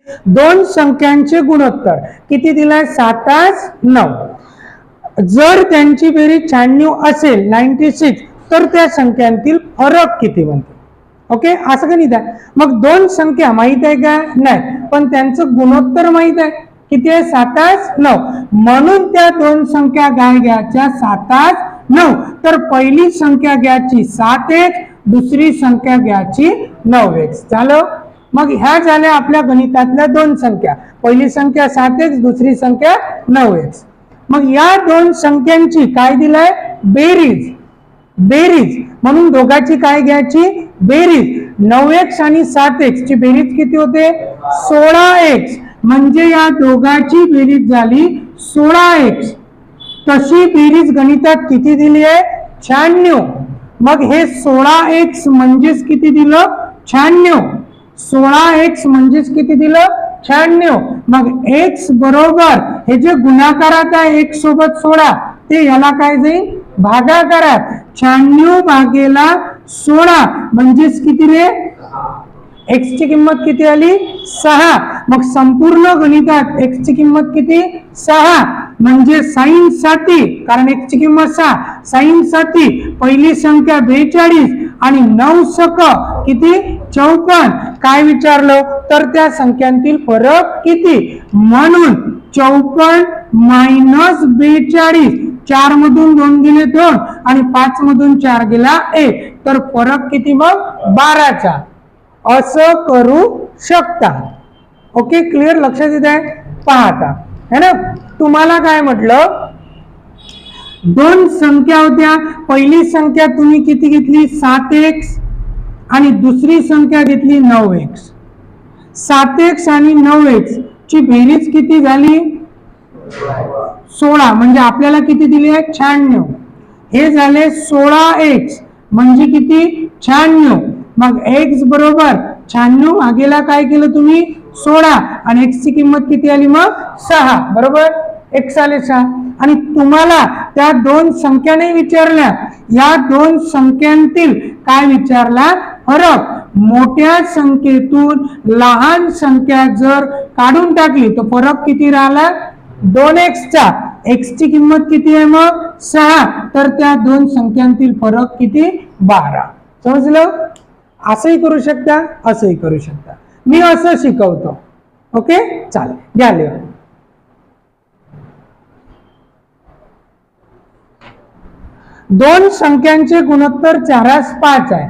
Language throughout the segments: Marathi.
दोन संख्यांचे गुणोत्तर किती दिलाय 7, 9. जर त्यांची बेरीज 96 असेल 96 तर त्या संख्यांतील फरक किती बनतो. ओके, असं का नाही. मग दोन संख्या माहित आहे का नाही, पण त्यांचं गुणोत्तर माहित आहे किती आहे 7, 9. म्हणून त्या दोन संख्या काय घ्यायच्या 7, 9. तर पहिली संख्या घ्यायची 7x, दुसरी संख्या घ्यायची 9x. झालं. मग ह्या झाल्या आपल्या गणितातल्या दोन संख्या. पहिली संख्या 7x, दुसरी संख्या 9x. मग या दोन संख्यांची काय दिलाय बेरीज. बेरीज म्हणून दोघांची काय घ्यायची बेरीज. 9x आणि 7x ची बेरीज किती होते 16x. म्हणजे या दोघांची बेरीज झाली 16x. तशी बेरीज गणितात किती दिली आहे 96. मग हे 16x म्हणजेच किती दिलं 96. 16x म्हणजेच किती दिलं 96. मग x बरोबर हे जे गुणाकारात आहे x सोबत 16 ते याला काय जाईल भागाकारात. 96 भागेला 16 म्हणजेच किती रे x ची किंमत किती आली 6. मग संपूर्ण गणितात x ची किंमत किती 6. म्हणजे साइन साठी, कारण x ची किंमत 6, साइन साठी पहिली संख्या 42 आणि 9 सक किती 54. काय विचारलं तर त्या संख्यांतील फरक किती. म्हणून 54 मायनस 42. 4 मधून 2 गेले 2 आणि 5 मधून 4 गेला 1. तर फरक किती मग 12चा. असं करू शकता. ओके, क्लिअर, लक्षात येत आहे. पाहता है ना. तुम्हाला काय म्हटलं दोन संख्या होत्या. पहिली संख्या तुम्ही किती घेतली 7x आणि दुसरी संख्या घेतली 9x. 7x आणि 9x ची बेरीज किती झाली 16. म्हणजे आपल्याला किती दिली आहे 96. हे झाले 16x म्हणजे किती 96. मग x बरोबर 96 भागेला काय केलं तुम्ही 16 आणि x ची किंमत किती आली मग 6. बरोबर, x आले 6. आणि तुम्हाला त्या दोन संख्या नाही विचारल्या, या दोन संख्यांतील काय विचारला फरक. मोठ्या संख्येतून लहान संख्या जर काढून टाकली तर फरक किती राहिला 2x चा. x ची किंमत किती आहे मग 6. तर त्या दोन संख्यांतील फरक किती 12. समजलं. असंही करू शकता, असंही करू शकता. मी असं शिकवतो. ओके, चालेल, घ्या लिहून. दोन संख्यांचे गुणोत्तर 4:5 आहे.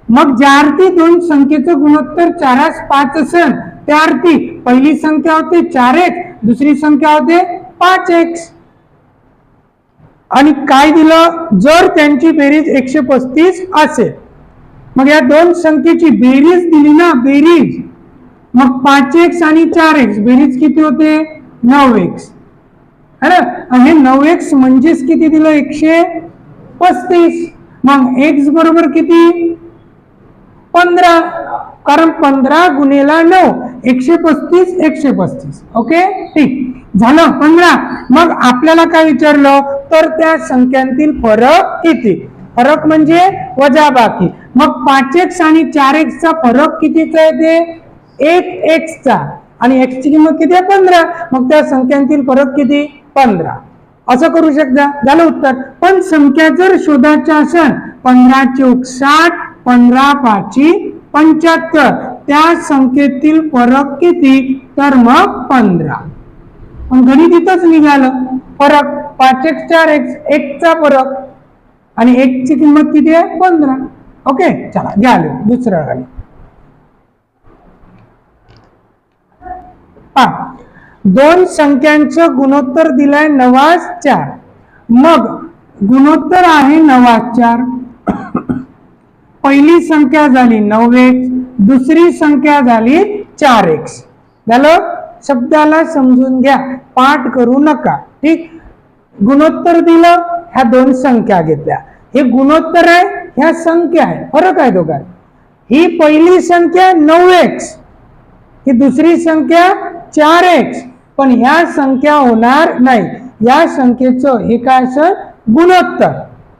मग ज्या अर्थी दोन संख्येचं गुणोत्तर 4:5 असेल त्या अर्थी पहिली संख्या होते 4x, दुसरी संख्या होते 5x. आणि काय दिलं जर त्यांची बेरीज 135 असेल. मग या दोन संख्येची बेरीज दिली ना बेरीज. मग 5x आणि 4x बेरीज किती होते 9x है ना. आणि 9x म्हणजेच किती दिलं 135. मग x बरोबर किती 15. कारण 15 गुणेला 9 135 135. ओके, ठीक झालं 15. मग आपल्याला काय विचारलं तर त्या संख्यांतील फरक किती. फरक म्हणजे वजाबाकी. मग 5x आणि 4x चा फरक कितीचा आहे ते 1x चा. आणि x ची किंमत किती आहे 15. मग त्या संख्यांतील फरक किती 15. असं करू शकता. झालं उत्तर. पण संख्या जर शोधायच्या असेल 15 चौक 60, 15 पाची 75. त्या संख्येतील फरक किती तर मग 15. पण गणित इथंच निघालं. फरक 5x 4x 1 चा फरक आणि 1 ची किंमत किती आहे 15. ओके, चला घ्या दुसरं गणित. दोन संख्यांचं गुणोत्तर दिलाय 9:4. मग गुणोत्तर आहे 9:4. पहिली संख्या झाली 9x, दुसरी संख्या झाली 4x. झालं. शब्दाला समजून घ्या, पाठ करू नका. ठीक. गुणोत्तर दिलं, ह्या दोन संख्या घेतल्या. हे गुणोत्तर आहे, ह्या संख्या आहे, फरक आहे दोघांत. ही पहिली संख्या 9x, ही दुसरी संख्या 4x. पण ह्या संख्या होणार नाही. या संख्येचं हे काय असेल गुणोत्तर.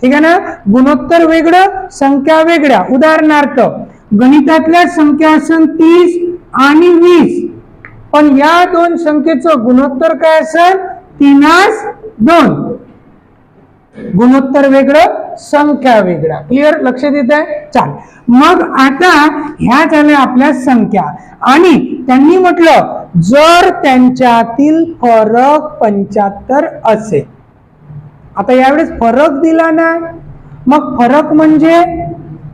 ठीक आहे ना. गुणोत्तर वेगळं, संख्या वेगळ्या. उदाहरणार्थ गणितातल्या संख्या असेल 30 आणि 20. पण या दोन संख्येचं गुणोत्तर काय असेल? 3:2. गुणोत्तर वेगळं, संख्या वेगळा. क्लिअर? लक्षात येत आहे? चाल, मग आता ह्या झाल्या आपल्या संख्या, आणि त्यांनी म्हटलं जर त्यांच्यातील फरक 75 असेल. आता यावेळेस फरक दिला ना, मग फरक म्हणजे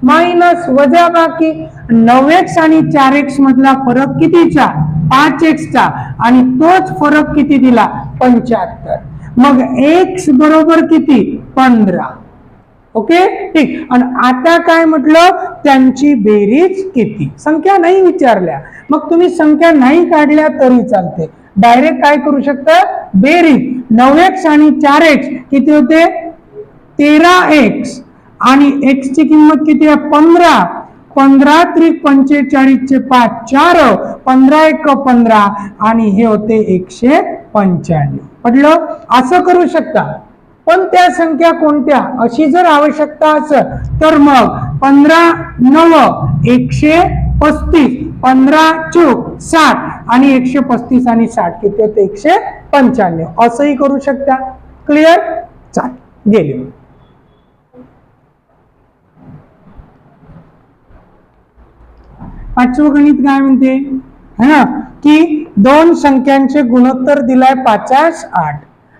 मायनस, वजा बाकी. 9x आणि 4x मधला फरक कितीचा? 5x चा, आणि तोच फरक किती दिला? 75. मग x बरोबर किती? 15. ओके, ठीक. आणि आता काय म्हटलं? त्यांची बेरीज किती? संख्या नाही विचारल्या, मग तुम्ही संख्या नाही काढल्या तरी चालते. डायरेक्ट काय करू शकता? बेरीज. 9x आणि 4x किती होते? 13x, आणि x ची किंमत किती आहे? 15. 15 त्रिक 45 चे 5, 4, 15 1 15, आणि हे होते 195. पडलं? असं करू शकता. पण त्या संख्या कोणत्या अशी जर आवश्यकता असेल तर मग 15 9 135, 15 चूक 60, आणि 135 आणि 60 किती होते? 195. असंही करू शकता. क्लिअर? चाल, गेले. पाचवं गणित काय म्हणते? है ना, की दोन संख्यांचे गुणोत्तर दिलाय 5:8.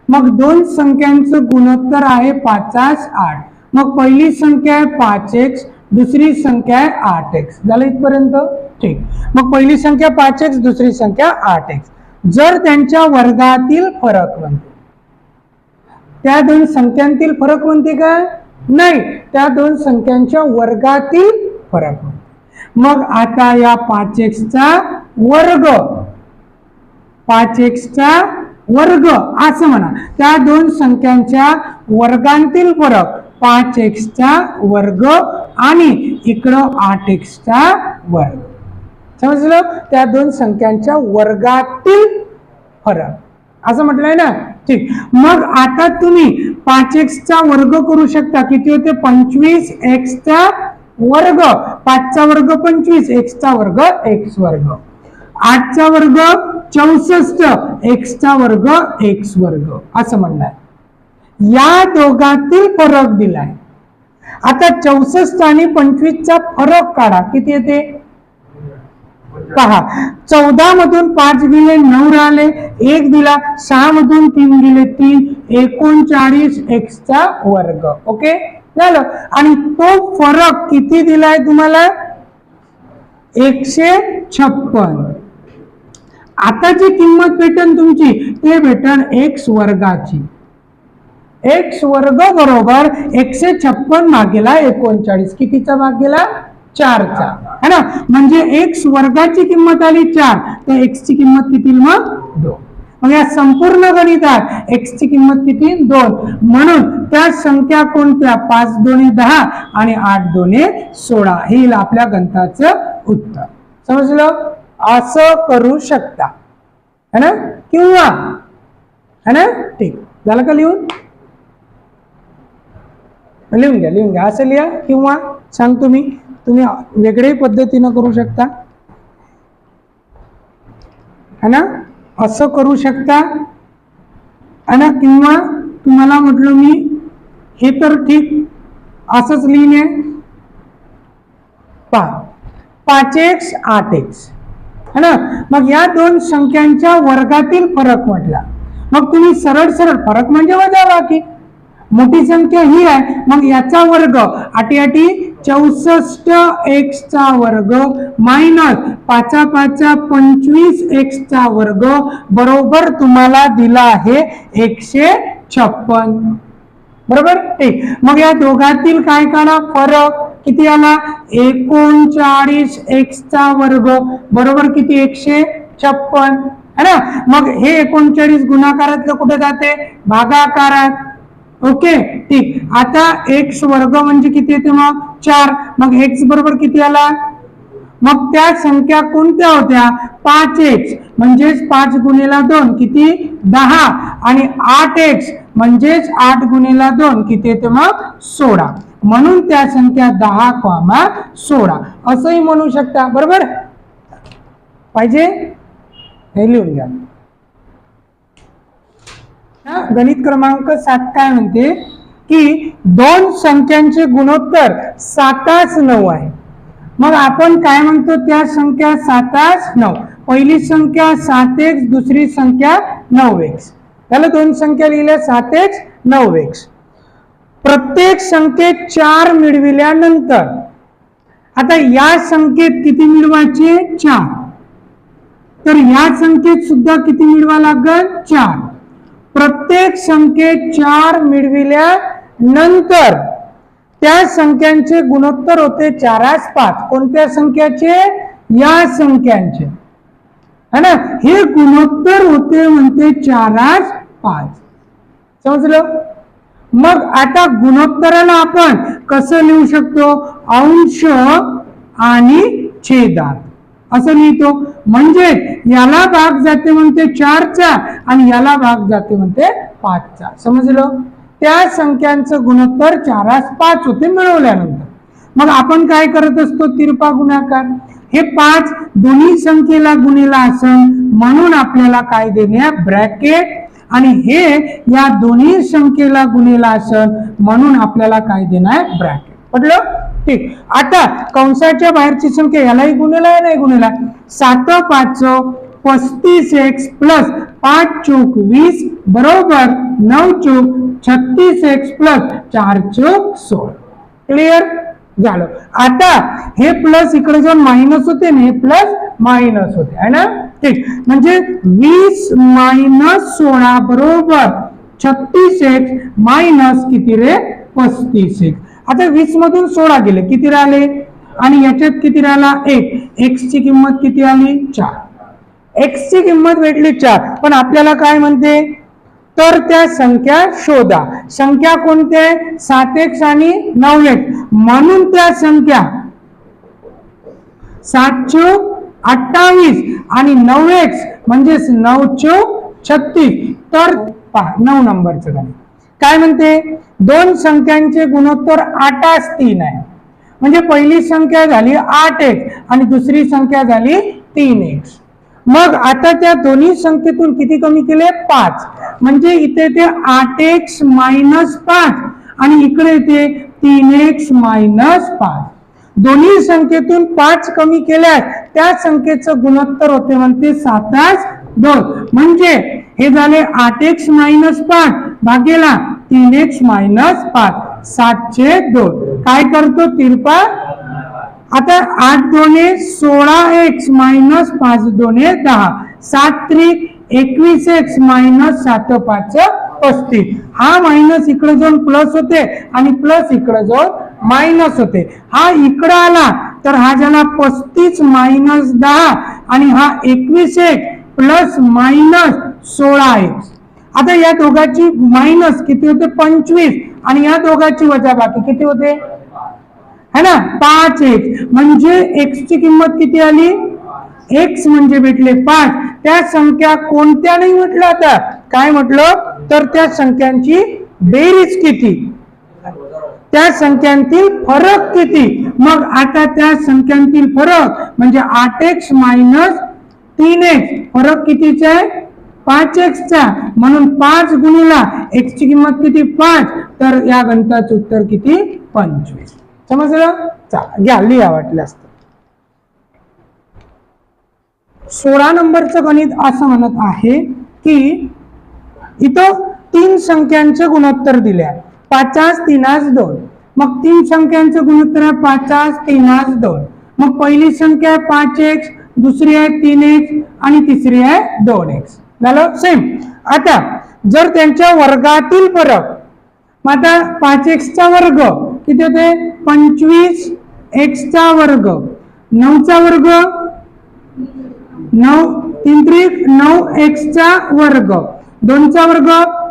मग दोन संख्यांचं गुणोत्तर आहे 5:8. मग पहिली संख्या आहे 5x, दुसरी संख्या आहे 8x. झालं इथपर्यंत? ठीक. मग पहिली संख्या 5x, दुसरी संख्या 8x. जर त्यांच्या वर्गातील फरक म्हणते, त्या दोन संख्यांतील फरक म्हणते का? नाही, त्या दोन संख्यांच्या वर्गातील फरक म्हणते. मग आता या 5x चा वर्ग, 5x चा वर्ग असं म्हणा. त्या दोन संख्यांच्या वर्गांतील फरक 5x चा वर्ग आणि इकडं 8x चा वर्ग. समजलं? त्या दोन संख्यांच्या वर्गातील फरक असं म्हटलंय ना. ठीक. मग आता तुम्ही 5x चा वर्ग करू शकता. किती होते? 25x चा वर्ग. 5 चा वर्ग 25, x चा वर्ग x वर्ग. 8 चा वर्ग 64, x चा वर्ग x वर्ग असं म्हणणार. या दोघांतील फरक दिलाय. आता 64 आणि 25 चा फरक काढा. किती येते? पहा, 14 मधून 5 गेले 9 राहिले, 1 दिला. 6 मधून 3 गेले 3, 39 x चा वर्ग. ओके, झालं. आणि तो फरक किती दिलाय तुम्हाला? 156. आता जी किंमत भेटन तुमची ते भेटन x वर्गाची. x वर्ग बरोबर 156 भागेला 39. कितीचा भाग गेला? 4 चा, है ना. म्हणजे x वर्गाची किंमत आली 4, तर x ची किंमत किती? मग 2. मग या संपूर्ण गणितात x ची किंमत किती? 2. म्हणून त्या संख्या कोणत्या? 5 2 10 आणि 8 2 16. हे आपल्या गणिताचं उत्तर. समजलं? असं करू शकता, है ना, किंवा, है ना. ठीक. झालं का लिहून? लिहून घ्या, लिहून घ्या. असं लिहा, किंवा सांगतो मी, तुम्ही वेगळ्याही पद्धतीनं करू शकता, है ना. असं करू शकता, है ना, किंवा तुम्हाला म्हटलं मी हे तर ठीक असंच लिहिणे. पहा, 5x 8x, है ना. मग या दोन संख्यांच्या वर्गातील फरक म्हटला. मग तुम्ही सरळ सरळ फरक म्हणजे वजाबाकी. मोठी संख्या ही आहे, मग याचा वर्ग 8 8 64x चा वर्ग मायनस 5 5 25x चा वर्ग बरोबर तुम्हाला दिला आहे 156. बरोबर. ठीक. मग या दोघातील काय काढा? फरक. किती आला? 39x चा वर्ग बरोबर किती? 156, है ना. मग हे 39 गुणाकारातलं कुठे जाते? भागाकारात. ओके, ठीक. आता x वर्ग म्हणजे किती येते? मग 4. मग x बरोबर किती आला? मग त्या संख्या कोणत्या होत्या? 5x म्हणजेच 5 गुणिला 2 किती? 10, आणि 8x म्हणजेच 8 गुणिला 2 किती येते? मग 16. म्हणून त्या संख्या 10, 16 असंही म्हणू शकता. बरोबर पाहिजे. हे लिहून घ्या. गणित क्रमांक 7 काय म्हणते की दोन संख्यांचे गुणोत्तर 7-9 आहे. मग आपण काय म्हणतो, त्या संख्या 7-9. पहिली संख्या 7x, दुसरी संख्या 9x. त्याला दोन संख्या लिहिल्या 7x 9x. प्रत्येक संख्येत 4 मिळविल्यानंतर आता या संख्येत किती मिळवायचे, 4. तर या संख्येत सुद्धा किती मिळवा लागेल, 4. प्रत्येक संख्येत 4 मिळविल्यानंतर त्या संख्यांचे गुणोत्तर होते 4-5. कोणत्या संख्याचे, या संख्यांचे, है ना. हे गुणोत्तर होते म्हणते 4-5. समजलं. मग आता गुणोत्तराला आपण कसं लिहू शकतो, अंश आणि छेदात असं लिहितो. म्हणजे याला भाग जाते म्हणते 4चा आणि याला भाग जाते म्हणते 5चा. समजलं. त्या संख्यांचं गुणोत्तर 4-5 होते मिळवल्यानंतर. मग आपण काय करत असतो, तिरपा गुणाकार. हे 5 दोन्ही संख्येला गुणिला असन म्हणून आपल्याला काय देणे, ब्रॅकेट. आणि हे या दोन्ही संख्येला गुणिला असन म्हणून आपल्याला काय देणार, ब्रॅकेट. पटलं. ठीक. आता कंसाच्या बाहेरची संख्या यालाही गुणिला नाही गुणिला. 7-5 35x प्लस 5 चूक 20 बरोबर 9 चूक 36x प्लस 4 चूक 16. क्लिअर झालं. आता हे प्लस इकडे जाऊन मायनस होते ना, हे प्लस मायनस होते, है ना. ठीक. म्हणजे 20 - 16 बरोबर 36x मायनस किती रे, 35x. आता 20 मधून 16 गेले, किती राहिले, आणि याच्यात किती राहिला, 1. x ची किंमत किती आली, 4. x ची किंमत भेटली 4. पण आपल्याला काय म्हणते, तर त्या संख्या शोधा. संख्या कोणत्या, 7x आणि 9x. म्हणून त्या संख्या 7 चूक 28 आणि 9x म्हणजे 9 चूक 36. तर 9 नंबरचं गणित काय म्हणते, दोन संख्यांचे गुणोत्तर 8-3 आहे. म्हणजे पहिली संख्या झाली 8x आणि दुसरी संख्या झाली 3x. मग आता त्या दोन्ही संख्येतून किती कमी केले, 5. म्हणजे इथे ते 8x - 5 आणि इकडे ते 3x - 5. दोन्ही संख्येतून 5 कमी केल्यास त्या संख्येचं गुणोत्तर होते म्हणते 7-2. म्हणजे हे झाले 8x - 5 भागेला 3x - 5 7/2. काय करतो, तिरपा. आता 8 दोने 16x - 5 दोने 10. 7 3 21x - 7 5 35. हा मायनस इकडे जाऊन प्लस होते आणि प्लस इकडे जाऊन मायनस होते. हा इकडे आला तर हा झाला 35 - 10 आणि हा 21x प्लस मायनस 16x. आता या दोघांची मायनस किती होते, 25. आणि या दोघांची वजाबाकी किती होते, है ना, 5x. म्हणजे x ची किंमत किती आली, x म्हणजे भेटले 5. त्या संख्या कोणत्या नाही म्हटलं, आता काय म्हटलं, तर त्या संख्यांची बेरीज किती, त्या संख्यांतील फरक किती. मग आता त्या संख्यांतील फरक म्हणजे 8x - 3x फरक कितीचा आहे, 5x चा. म्हणून 5 गुणिला x ची किंमत किती, 5. तर या गणिताचं उत्तर किती, 25. समजलं. घ्या लिहा वाटल्यास. 16 नंबरचं गणित असं म्हणत आहे की इथं 3 संख्यांचे गुणोत्तर दिले आहे, 5 3 2. मग 3 संख्यांचे गुणोत्तर आहे 5 3 2. मग पहिली संख्या आहे 5x, दुसरी आहे 3x आणि तिसरी आहे 2x. झालं सेम. आता जर त्यांच्या वर्गातील फरक, मग आता 5x चा वर्ग किती होते, 25x चा वर्ग, 9 चा वर्ग 9 3 3 9x चा वर्ग, 2 चा वर्ग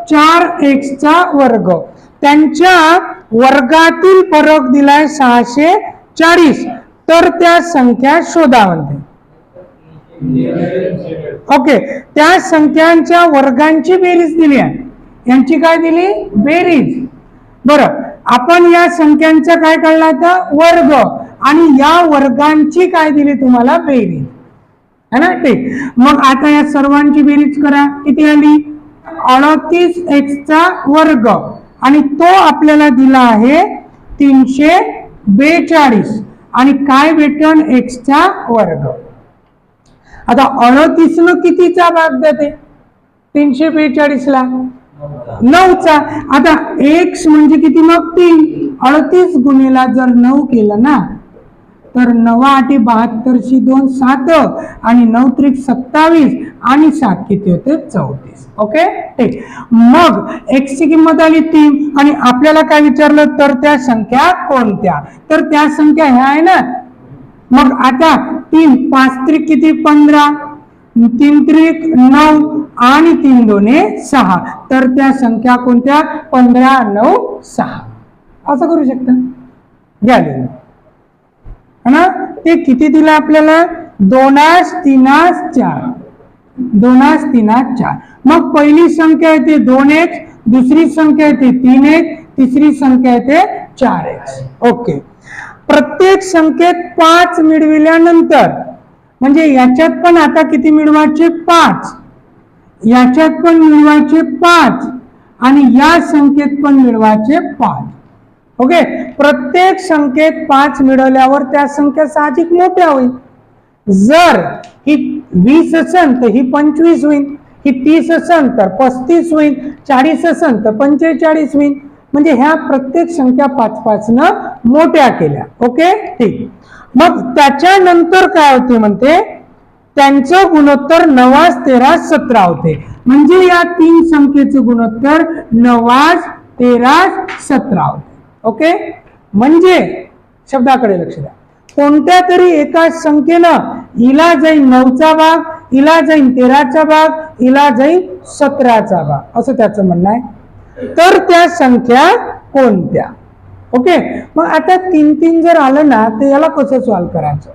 4x चा वर्ग. त्यांच्या वर्गातील फरक दिलाय 640. तर त्या संख्या शोधा म्हणते. ओके. त्या संख्यांच्या वर्गांची बेरीज दिली आहे. यांची काय दिली, बेरीज. बरं, आपण या संख्यांचा काय काढला, आता वर्ग, आणि या वर्गांची काय दिली तुम्हाला, बेरीज. है ना. ठीक. मग आता या सर्वांची बेरीज करा. किती आली? 38x चा वर्ग आणि तो आपल्याला दिला आहे 342 आणि काय भेटन? x चा वर्ग. आता 38 न कितीचा भाग देते? 342 ला 9 चा. आता x म्हणजे किती? मग 3. 38 गुणिला जर 9 केलं ना तर 9 8 72 2 7 आणि 9 त्रिक 27 आणि 7 किती होते? 34. ओके. ठीक. मग x ची किंमत आली 3 आणि आपल्याला काय विचारलं? तर त्या संख्या कोणत्या? तर त्या संख्या ह्या आहे ना. मग आता 3 5 त्रिक किती? 15, 3 त्रिक 9 आणि 3 दोने 6. तर त्या संख्या कोणत्या? 15 9 6 असं करू शकता. घ्या लिहून. है ना. ते किती दिलं आपल्याला? 2 3 4. 2 3 4. मग पहिली संख्या येते 2x, दुसरी संख्या येते 3x, तिसरी संख्या येते 4x. ओके. प्रत्येक संख्येत 5 मिळविल्यानंतर म्हणजे याच्यात पण आता किती मिळवायचे? 5. याच्यात पण मिळवायचे 5 आणि या संख्येत पण मिळवायचे 5. ओके. प्रत्येक संख्येत 5 मिळवल्यावर त्या संख्या साहजिक मोठ्या होईल. जर ही 20 असेल तर ही 25 होईल, ही 30 असेल तर 35 होईल, 40 असेल तर 45 होईल. म्हणजे ह्या प्रत्येक संख्या 5 न मोठ्या केल्या. ओके. ठीक. मग त्याच्यानंतर काय होते म्हणते? त्यांचं गुणोत्तर 9 13 17 होते. म्हणजे या 3 संख्येचं गुणोत्तर 9 13 17 होते. ओके. म्हणजे शब्दाकडे लक्ष द्या. कोणत्या तरी एका संख्येनं हिला जाईल 9चा भाग, हिला जाईल 13चा भाग, हिला जाईल 17चा भाग असं त्याचं म्हणणं आहे. तर त्या संख्या कोणत्या? ओके. मग आता 3 जर आलं ना तर याला कसं सॉल्व करायचं?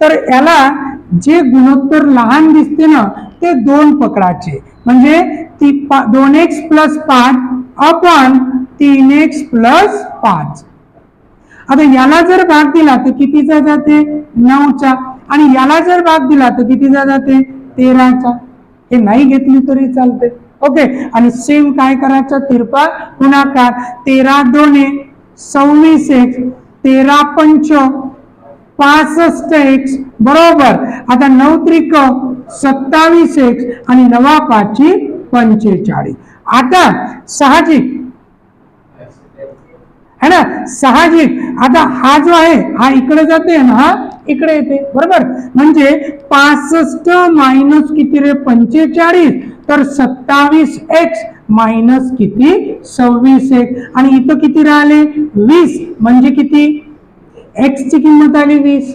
तर याला जे गुणोत्तर लहान दिसते ना ते 2 पकडायचे. म्हणजे 2x + 5 अपॉन 3x + 5. आता याला जर भाग दिला तर कितीचा जाते? 9चा. आणि याला जर भाग दिला तर कितीचा जाते? 13चा. हे नाही घेतली तरी चालते. ओके. आणि सेम काय करायचं? तिरपा गुणाकार. 13 2 26x, 13 5 65x बरोबर. आता 9 त्रिक 27x आणि 9 5 45. आता साहजिक है ना. साहजिक आता हा जो आहे हा इकडे जाते आणि हा इकडे येते बरोबर. म्हणजे 65 मायनस किती रे? 45. तर 27x मायनस किती? 26x. आणि इथं किती राहिले? 20. म्हणजे किती? x ची किंमत आली 20.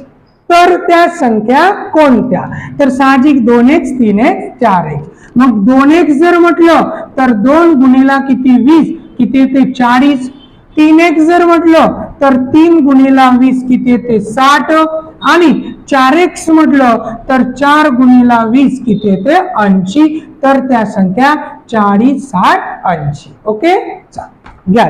तर त्या संख्या कोणत्या? तर साहजिक 2x 3x 4x. मग 2x जर म्हटलं तर 2 गुणिला किती? 20 किती येते? 40. 3x जर म्हटलं तर 3 गुणिला 20 किती येते? 60. आणि 4x म्हटलं तर 4 गुणिला 20 किती येते? 80. तर त्या संख्या 40 60 80. ओके. घ्या.